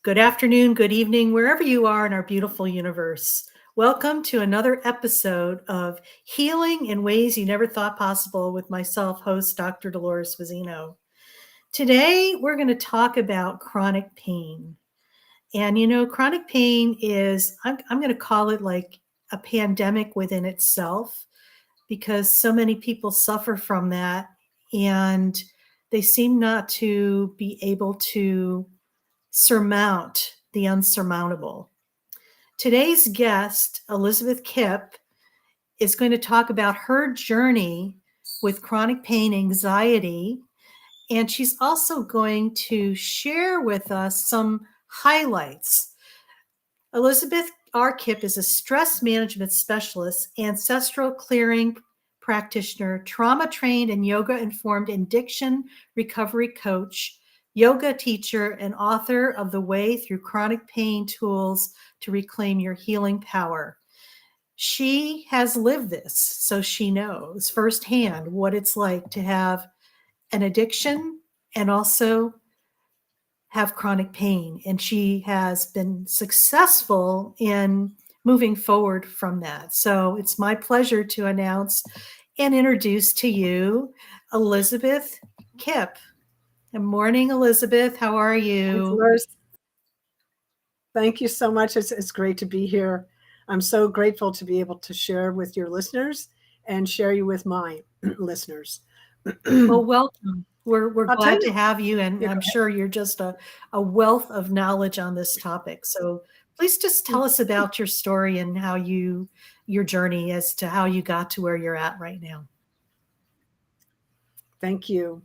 Good afternoon, good evening, wherever you are in our beautiful universe. Welcome to another episode of Healing in Ways You Never Thought Possible with myself, host Dr. Dolores Fazzino. Today, we're going to talk about chronic pain. And chronic pain is, I'm going to call it like a pandemic within itself because so many people suffer from that and they seem not to be able to surmount the unsurmountable. Today's guest, Elizabeth Kipp, is going to talk about her journey with chronic pain anxiety, and she's also going to share with us some highlights. Elizabeth R. Kipp is a stress management specialist, ancestral clearing practitioner, trauma trained and yoga informed addiction recovery coach, yoga teacher, and author of The Way Through Chronic Pain Tools to Reclaim Your Healing Power. She has lived this, so she knows firsthand what it's like to have an addiction and also have chronic pain. And she has been successful in moving forward from that. So it's my pleasure to announce and introduce to you Elizabeth Kipp. Good morning, Elizabeth. How are you? Thank you so much. It's great to be here. I'm so grateful to be able to share with your listeners and share you with my listeners. Well, welcome. We're glad to have you, and I'm sure you're just a wealth of knowledge on this topic. So please just tell us about your story and how your journey as to how you got to where you're at right now. Thank you.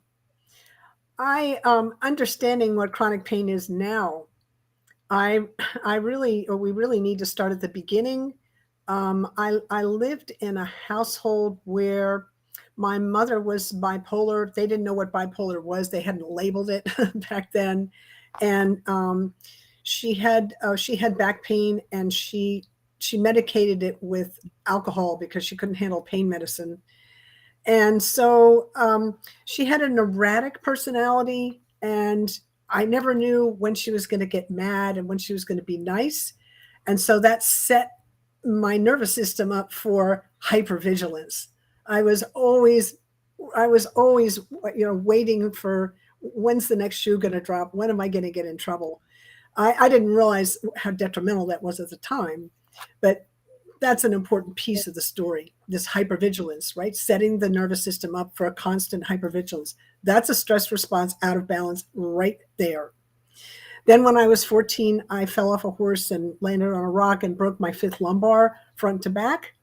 Understanding what chronic pain is now, we really need to start at the beginning. I lived in a household where my mother was bipolar. They didn't know what bipolar was. They hadn't labeled it back then. And she had back pain, and she medicated it with alcohol because she couldn't handle pain medicine. And so she had an erratic personality, and I never knew when she was going to get mad and when she was going to be nice. And so that set my nervous system up for hypervigilance. I was always, waiting for when's the next shoe going to drop? When am I going to get in trouble? I didn't realize how detrimental that was at the time, but that's an important piece of the story, this hypervigilance, right? Setting the nervous system up for a constant hypervigilance. That's a stress response out of balance right there. Then when I was 14, I fell off a horse and landed on a rock and broke my fifth lumbar front to back.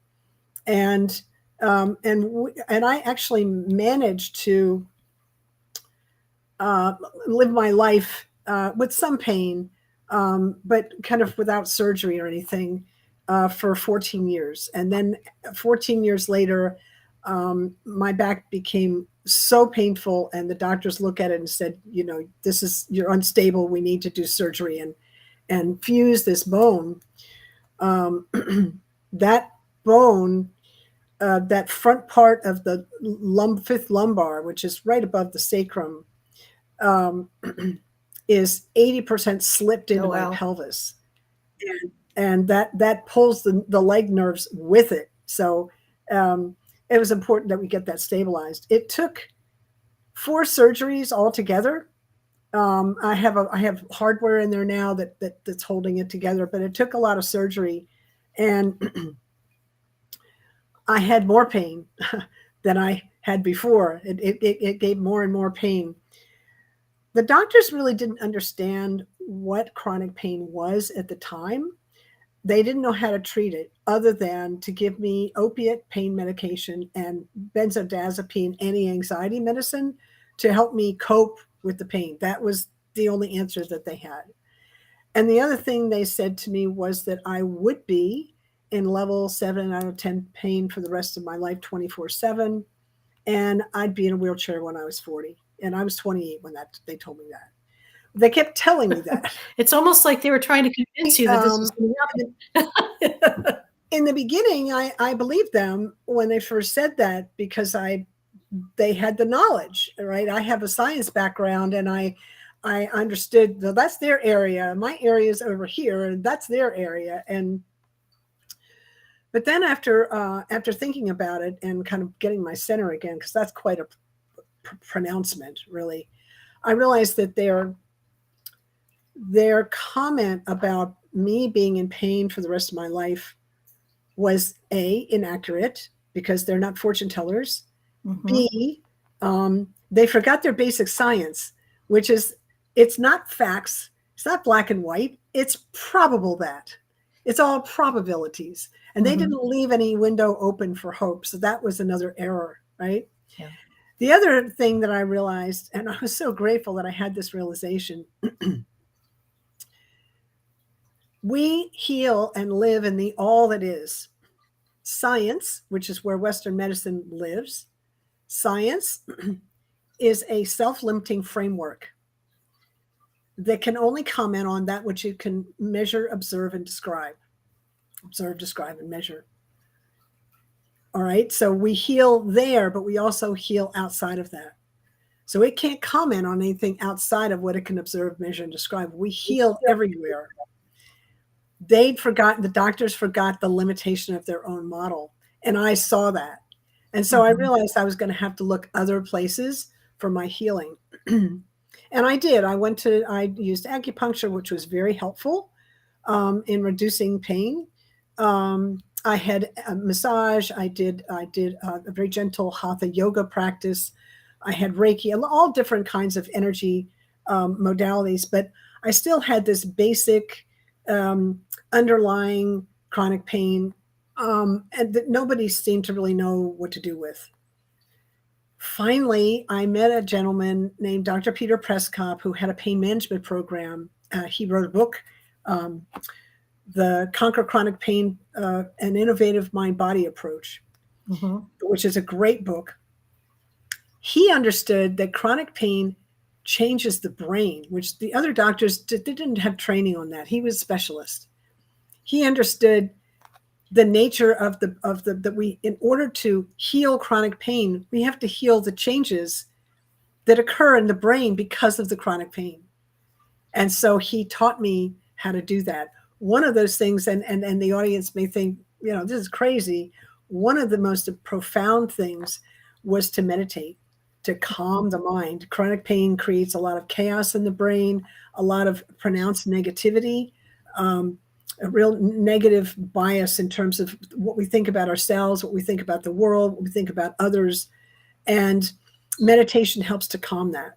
And I actually managed to live my life with some pain, but kind of without surgery or anything. For 14 years. And then 14 years later, my back became so painful, and the doctors look at it and said, you're unstable. We need to do surgery and fuse this bone. That bone, that front part of the fifth lumbar, which is right above the sacrum, is 80% slipped into my pelvis. And that pulls the leg nerves with it. So it was important that we get that stabilized. It took 4 surgeries altogether. I have hardware in there now that's holding it together, but it took a lot of surgery, and I had more pain than I had before. It gave more and more pain. The doctors really didn't understand what chronic pain was at the time. They didn't know how to treat it other than to give me opiate pain medication and benzodiazepine anti-anxiety medicine to help me cope with the pain. That was the only answer that they had. And the other thing they said to me was that I would be in level 7 out of 10 pain for the rest of my life, 24/7. And I'd be in a wheelchair when I was 40. And I was 28 when they told me that. They kept telling me that. It's almost like they were trying to convince you that this was going to happen. In the beginning, I believed them when they first said that because they had the knowledge, right? I have a science background, and I I understood, well, that's their area. My area is over here, and that's their area. But then after thinking about it and kind of getting my center again, because that's quite a pronouncement, really, I realized that their comment about me being in pain for the rest of my life was A, inaccurate, because they're not fortune tellers. Mm-hmm. B, they forgot their basic science, which is, it's not facts, it's not black and white, it's probable that. It's all probabilities. And they didn't leave any window open for hope. So that was another error, right? Yeah. The other thing that I realized, and I was so grateful that I had this realization, we heal and live in the all that is. Science, which is where Western medicine lives, science is a self-limiting framework that can only comment on that which it can measure, observe, and describe. Observe, describe, and measure. All right. So we heal there, but we also heal outside of that. So it can't comment on anything outside of what it can observe, measure, and describe. We heal everywhere. The doctors forgot the limitation of their own model. And I saw that. And so I realized I was going to have to look other places for my healing. And I did. I used acupuncture, which was very helpful in reducing pain. I had a massage. I did a very gentle hatha yoga practice. I had Reiki, all different kinds of energy modalities, but I still had this basic underlying chronic pain, and that nobody seemed to really know what to do with. Finally, I met a gentleman named Dr. Peter Prescott, who had a pain management program. He wrote a book, The Conquer Chronic Pain, An Innovative Mind-Body Approach, which is a great book. He understood that chronic pain changes the brain, which the other doctors didn't have training on that. He was a specialist. He understood the nature of that we, in order to heal chronic pain, we have to heal the changes that occur in the brain because of the chronic pain. And so he taught me how to do that. One of those things, and the audience may think, this is crazy. One of the most profound things was to meditate, to calm the mind. Chronic pain creates a lot of chaos in the brain, a lot of pronounced negativity, a real negative bias in terms of what we think about ourselves, what we think about the world, what we think about others. And meditation helps to calm that.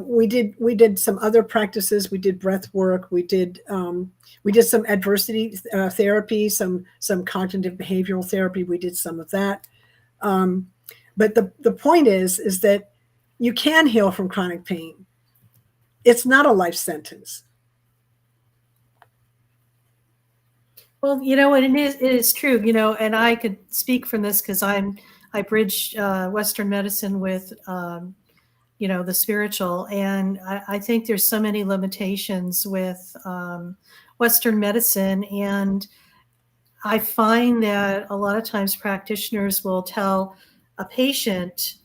We did some other practices. We did breath work. We did some adversity therapy, some cognitive behavioral therapy. We did some of that. But the point is that you can heal from chronic pain. It's not a life sentence. Well, and it is true, and I could speak from this because I bridge Western medicine with, the spiritual. And I think there's so many limitations with Western medicine. And I find that a lot of times practitioners will tell a patient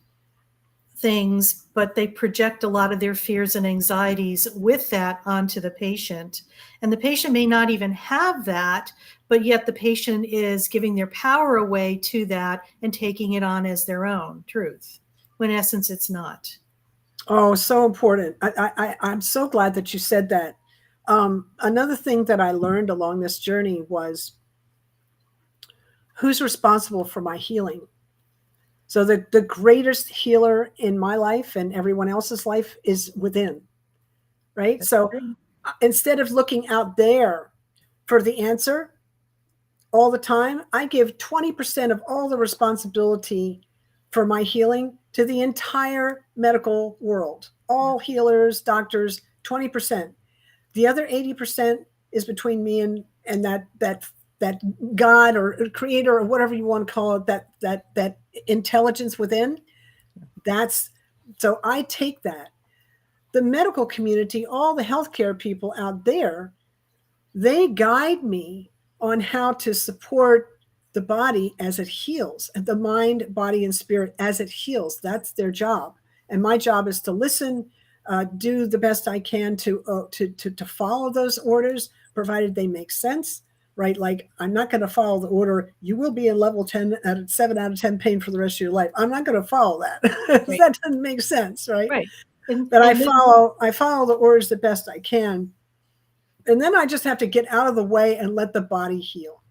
things, but they project a lot of their fears and anxieties with that onto the patient. And the patient may not even have that, but yet the patient is giving their power away to that and taking it on as their own truth, when in essence it's not. Oh, so important. I'm so glad that you said that. Another thing that I learned along this journey was who's responsible for my healing. So the greatest healer in my life and everyone else's life is within, right? That's so great. Instead of looking out there for the answer all the time, I give 20% of all the responsibility for my healing to the entire medical world. All healers, doctors, 20%. The other 80% is between me and that God or creator or whatever you want to call it, that intelligence within. So I take that. The medical community, all the healthcare people out there, they guide me on how to support the body as it heals, and the mind, body, and spirit as it heals. That's their job. And my job is to listen, do the best I can to follow those orders, provided they make sense, right? Like, I'm not going to follow the order, you will be in level 7 out of 10 pain for the rest of your life. I'm not going to follow that. Right. That doesn't make sense, right? Right. But I follow the orders the best I can. And then I just have to get out of the way and let the body heal.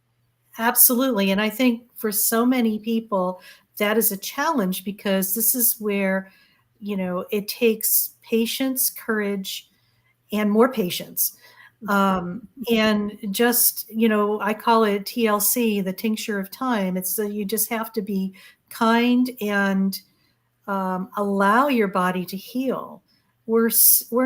Absolutely. And I think for so many people, that is a challenge, because this is where, it takes patience, courage, and more patience. And just, I call it TLC, the tincture of time. It's that you just have to be kind and allow your body to heal. We're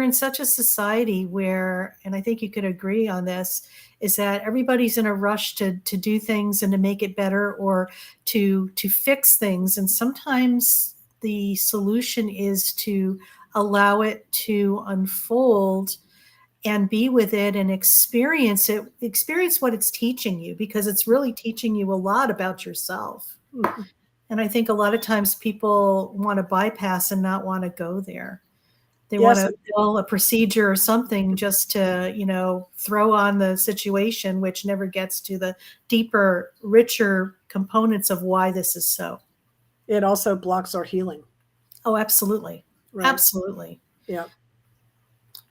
in such a society where, and I think you could agree on this, is that everybody's in a rush to do things and to make it better, or to fix things. And sometimes the solution is to allow it to unfold and be with it and experience what it's teaching you, because it's really teaching you a lot about yourself. Mm-hmm. And I think a lot of times people want to bypass and not want to go there. They Yes. want to fill a procedure or something just to, throw on the situation, which never gets to the deeper, richer components of why this is so. It also blocks our healing. Oh, absolutely. Right. Absolutely. Yeah.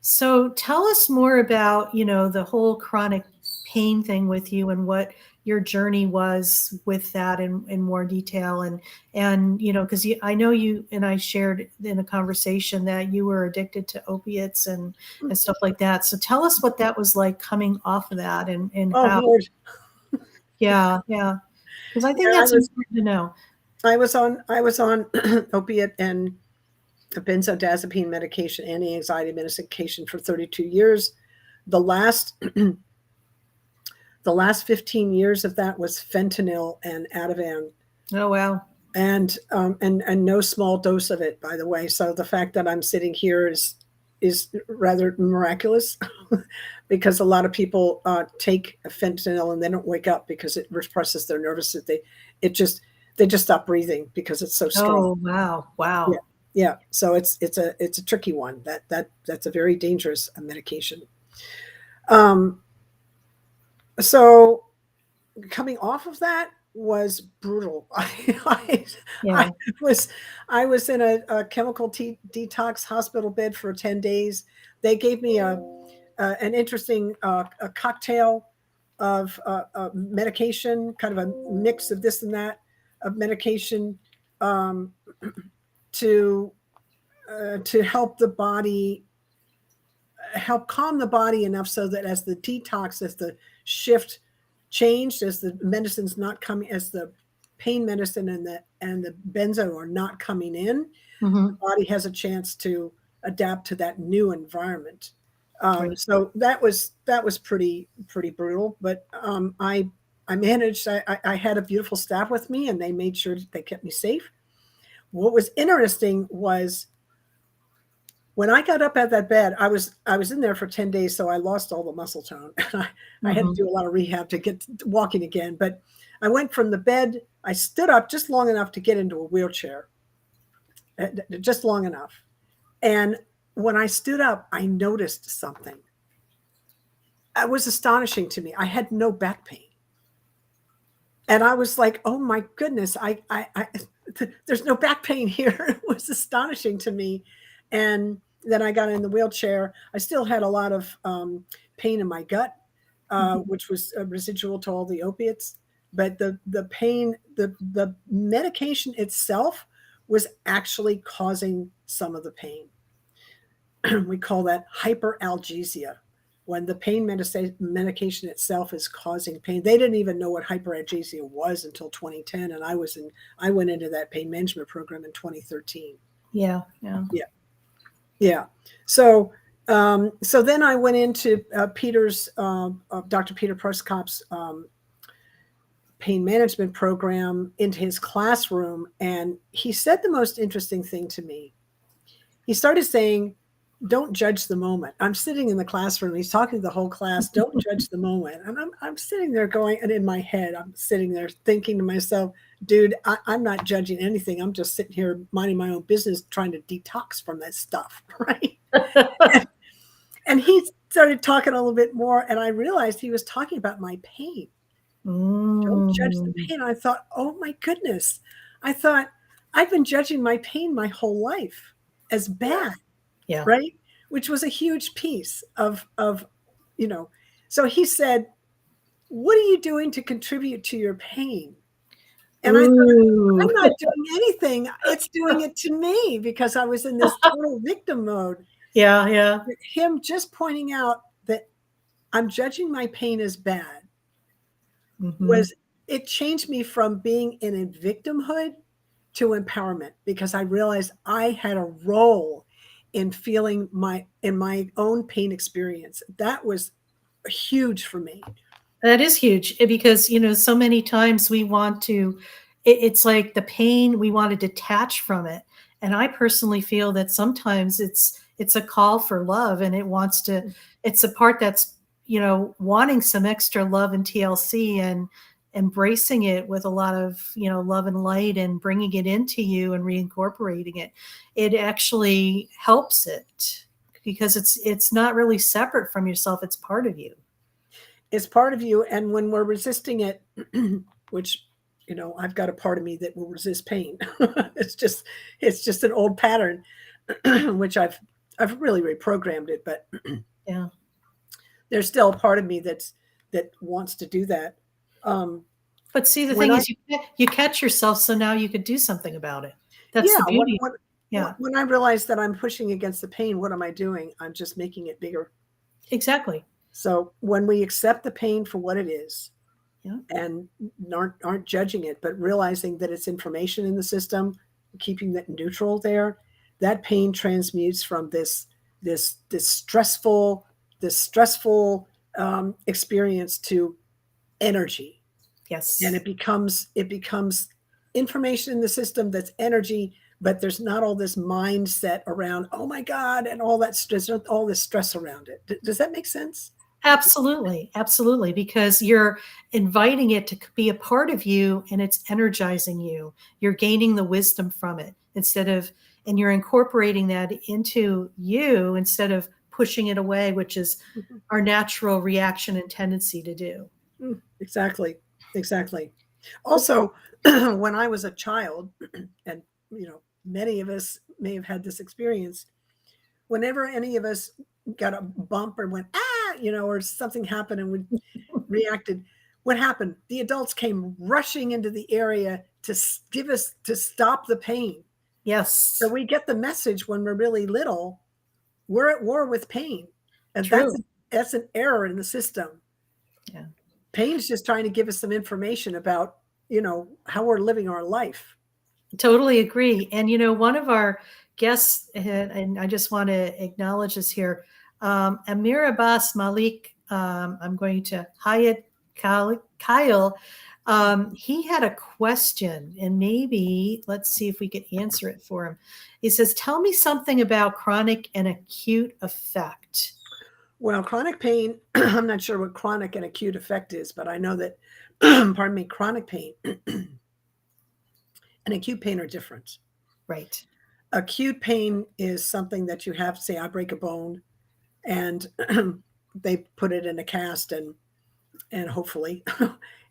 So tell us more about, the whole chronic pain thing with you, and what your journey was with that in more detail. And because I know you and I shared in a conversation that you were addicted to opiates and stuff like that. So tell us what that was like coming off of that, and how. Lord. Yeah. Because I think that's important to know. I was on opiate and a benzodiazepine medication, anti-anxiety medication for 32 years. The last 15 years of that was fentanyl and Ativan. Oh, wow. And no small dose of it, by the way. So the fact that I'm sitting here is rather miraculous, because a lot of people take fentanyl and they don't wake up because it represses their nervous system. They just stop breathing because it's so strong. Oh, wow. Yeah. So it's a tricky one. That's a very dangerous medication. So coming off of that was brutal. I was in a chemical detox hospital bed for 10 days. They gave me an interesting a cocktail of medication, kind of a mix of this and that, of medication to help the body, help calm the body enough so that as the detox, as the shift changed, as the medicine's not coming, as the pain medicine and the benzo are not coming in, the body has a chance to adapt to that new environment. Right. So that was pretty brutal, but I managed. I had a beautiful staff with me, and they made sure that they kept me safe. What was interesting was when I got up out of that bed, I was in there for 10 days, so I lost all the muscle tone. I had to do a lot of rehab to get walking again. But I went from the bed, I stood up just long enough to get into a wheelchair, just long enough. And when I stood up, I noticed something. It was astonishing to me. I had no back pain. And I was like, oh my goodness, there's no back pain here. It was astonishing to me. And then I got in the wheelchair. I still had a lot of pain in my gut, which was residual to all the opiates. But the pain, the medication itself was actually causing some of the pain. We call that hyperalgesia, when the pain medication itself is causing pain. They didn't even know what hyperalgesia was until 2010, and I went into that pain management program in 2013. Yeah. So then I went into Dr. Peter Prescott's pain management program, into his classroom, and he said the most interesting thing to me. He started saying, don't judge the moment. I'm sitting in the classroom. He's talking to the whole class. Don't judge the moment. And I'm sitting there going, and in my head, I'm sitting there thinking to myself, dude, I'm not judging anything. I'm just sitting here minding my own business, trying to detox from that stuff, right? And he started talking a little bit more, and I realized he was talking about my pain. Don't judge the Mm. pain. I thought, oh my goodness. I thought, I've been judging my pain my whole life as bad, Yeah. right? Which was a huge piece of, you know. So he said, what are you doing to contribute to your pain? And I thought, Ooh. I'm not doing anything. It's doing it to me because I was in this total victim mode. Yeah, yeah. Him just pointing out that I'm judging my pain as bad Hmm. was, it changed me from being in a victimhood to empowerment, because I realized I had a role in feeling in my own pain experience. That was huge for me. That is huge because, so many times we want to, it's like the pain, we want to detach from it. And I personally feel that sometimes it's a call for love, and it's a part that's, wanting some extra love and TLC, and embracing it with a lot of, love and light, and bringing it into you and reincorporating it. It actually helps it because it's not really separate from yourself. It's part of you. It's part of you. And when we're resisting it, which, I've got a part of me that will resist pain. It's just an old pattern, which I've really reprogrammed it, but Yeah. there's still a part of me that wants to do that. But see, the When thing I is, you catch yourself, so now you could do something about it. That's Yeah, the beauty. Yeah, when I realize that I'm pushing against the pain, what am I doing? I'm just making it bigger. exactly. So when we accept the pain for what it is, Yeah. and aren't judging it, but realizing that it's information in the system, keeping that neutral there, that pain transmutes from this stressful experience to energy, and Yes. it becomes information in the system that's energy. But there's not all this mindset around, oh my god, and all this stress around it. Does that make sense? Absolutely. Absolutely. Because you're inviting it to be a part of you, and it's energizing you. You're gaining the wisdom from it and you're incorporating that into you instead of pushing it away, which is Mhm. our natural reaction and tendency to do. Exactly. Exactly. Also, when I was a child, and many of us may have had this experience, whenever any of us got a bump or went, or something happened and we reacted, what happened? The adults came rushing into the area to give us, to stop the pain. So Yes. we get the message when we're really little, we're at war with pain. And True. that's an error in the system. Yeah. Pain's just trying to give us some information about, how we're living our life. Totally agree. And one of our guests, and I just want to acknowledge this here, Amir Abbas Malik. I'm going to Hyatt Kyle. He had a question, and maybe let's see if we could answer it for him. He says, "Tell me something about chronic and acute effect." Well, chronic pain, I'm not sure what chronic and acute effect is, but I know that, pardon me, chronic pain and acute pain are different. Right. Acute pain is something that you have, say, I break a bone, and they put it in a cast, and hopefully,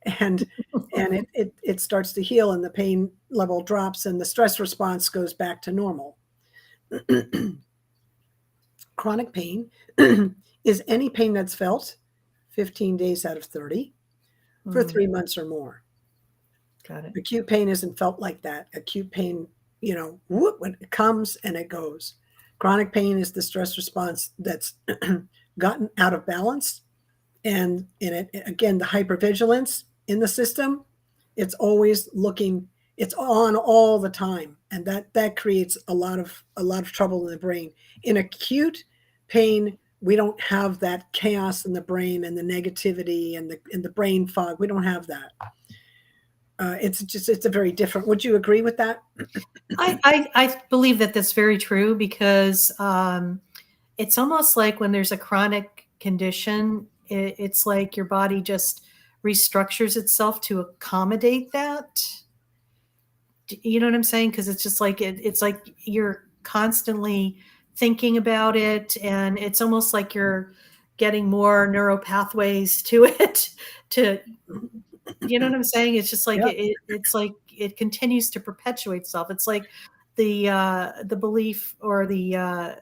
and it starts to heal, and the pain level drops, and the stress response goes back to normal. Chronic pain is any pain that's felt 15 days out of 30 for Mm, 3 months or more. got it. Acute pain isn't felt like that. Acute pain, whoop, when it comes and it goes. Chronic pain is the stress response that's gotten out of balance. And in it, again, the hypervigilance in the system, it's always looking, it's on all the time. And that creates a lot of trouble in the brain. In acute pain, we don't have that chaos in the brain and the negativity and the brain fog. We don't have that. It's a very different. Would you agree with that? I believe that that's very true because it's almost like when there's a chronic condition, it's like your body just restructures itself to accommodate that. You know what I'm saying? Because it's just like it's like you're constantly thinking about it, and it's almost like you're getting more neural pathways to it. To you know what I'm saying? It's just like Yeah. it's like it continues to perpetuate itself. It's like the belief or the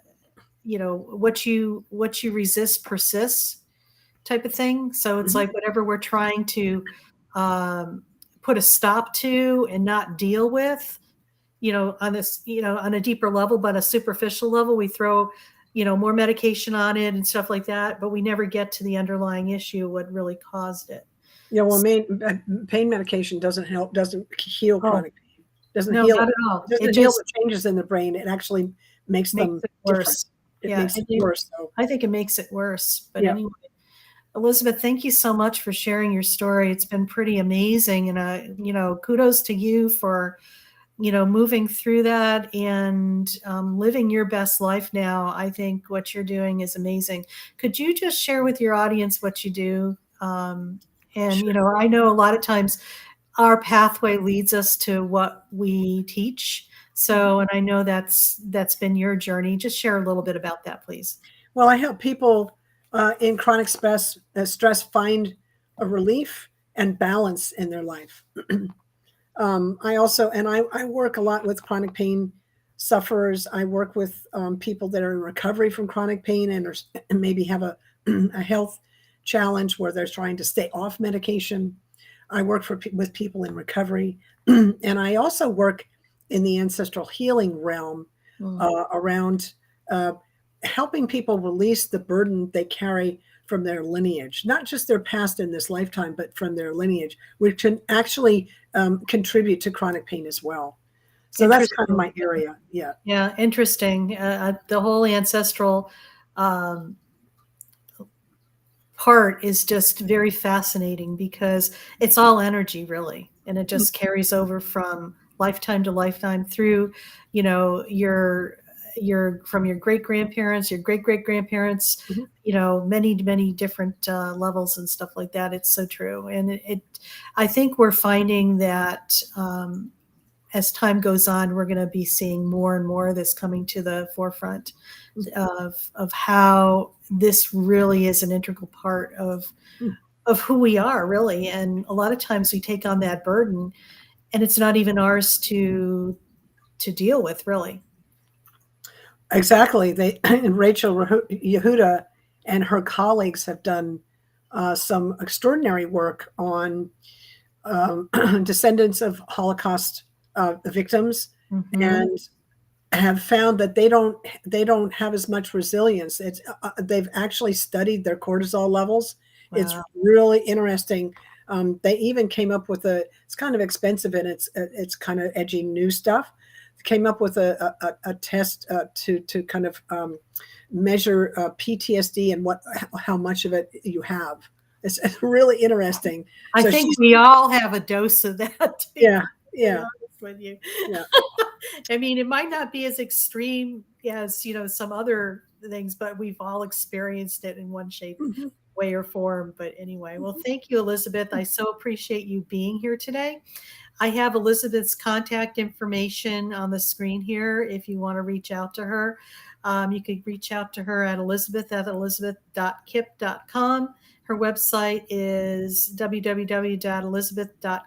what you resist persists type of thing. So it's Mhm. like whatever we're trying to um, put a stop to and not deal with, on this, on a deeper level, but a superficial level, we throw, more medication on it and stuff like that, but we never get to the underlying issue, what really caused it. Yeah, well, pain medication doesn't help, doesn't heal Oh, chronic pain, doesn't no, heal not it. at all. It It doesn't heal just the changes in the brain. It actually makes makes them it different. worse. It Yeah. makes it worse. So, I think it makes it worse. But yeah. anyway, Elizabeth, thank you so much for sharing your story. It's been pretty amazing. And, kudos to you for, moving through that and living your best life now. I think what you're doing is amazing. Could you just share with your audience what you do? And, Sure. I know a lot of times our pathway leads us to what we teach. So, and I know that's been your journey. Just share a little bit about that, please. Well, I help people in chronic stress find a relief and balance in their life. I work a lot with chronic pain sufferers. I work with people that are in recovery from chronic pain and maybe have a health challenge where they're trying to stay off medication. I work with people in recovery, and I also work in the ancestral healing realm around uh, helping people release the burden they carry from their lineage, not just their past in this lifetime, but from their lineage, which can actually contribute to chronic pain as well. So that's kind of Interesting. my area. Yeah. Yeah, interesting. The whole ancestral um, part is just very fascinating because it's all energy, really, and it just carries over from lifetime to lifetime through, your from your great grandparents, your great great grandparents, Mhm. many different levels and stuff like that. It's so true, and I think we're finding that. As time goes on, we're going to be seeing more and more of this coming to the forefront of how this really is an integral part of who we are, really. And a lot of times we take on that burden, and it's not even ours to deal with, really. Exactly. And Rachel Yehuda and her colleagues have done some extraordinary work on descendants of Holocaust victims, Mm-hmm. and have found that they don't have as much resilience. They've actually studied their cortisol levels. It's Wow. really interesting. They even came up with it's kind of expensive, and it's kind of edgy new stuff. Came up with a test to kind of measure PTSD and how much of it you have. It's really interesting. I So think she's we all have a dose of that, to be yeah, quite yeah, honest with you. yeah. I mean, it might not be as extreme as, some other things, but we've all experienced it in one shape, Mhm. way, or form. But anyway, well, thank you, Elizabeth. I so appreciate you being here today. I have Elizabeth's contact information on the screen here if you want to reach out to her. You could reach out to her at elizabeth@elizabeth.kipp.com. Her website is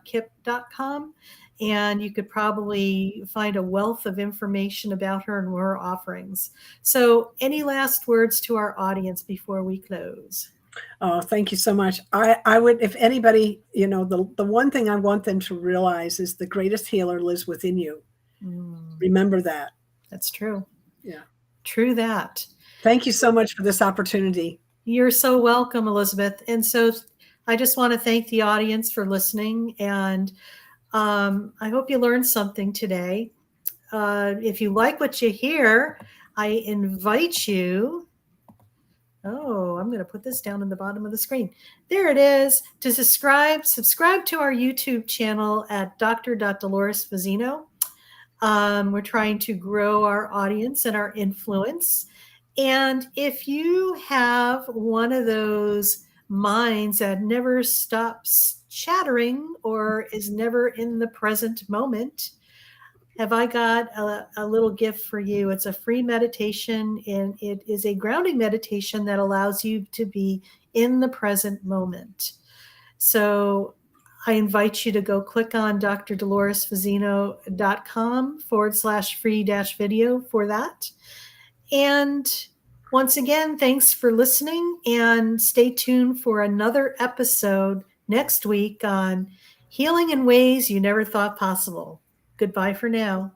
www.elizabeth.kipp.com. And you could probably find a wealth of information about her and her offerings. So, any last words to our audience before we close? Oh, thank you so much. I would, if anybody, the one thing I want them to realize is the greatest healer lives within you. Mm, Remember that. that's true. Yeah. True that. Thank you so much for this opportunity. You're so welcome, Elizabeth. And so I just want to thank the audience for listening. And I hope you learned something today. If you like what you hear, I invite you. Oh, I'm going to put this down in the bottom of the screen. There it is. To subscribe to our YouTube channel at Dr. Dolores Fazzino. We're trying to grow our audience and our influence. And if you have one of those minds that never stops chattering or is never in the present moment, have I got a little gift for you. It's a free meditation, and it is a grounding meditation that allows you to be in the present moment. So I invite you to go click on drdoloresfazzino.com/free-video for that. And once again, thanks for listening, and stay tuned for another episode next week on healing in ways you never thought possible. Goodbye for now.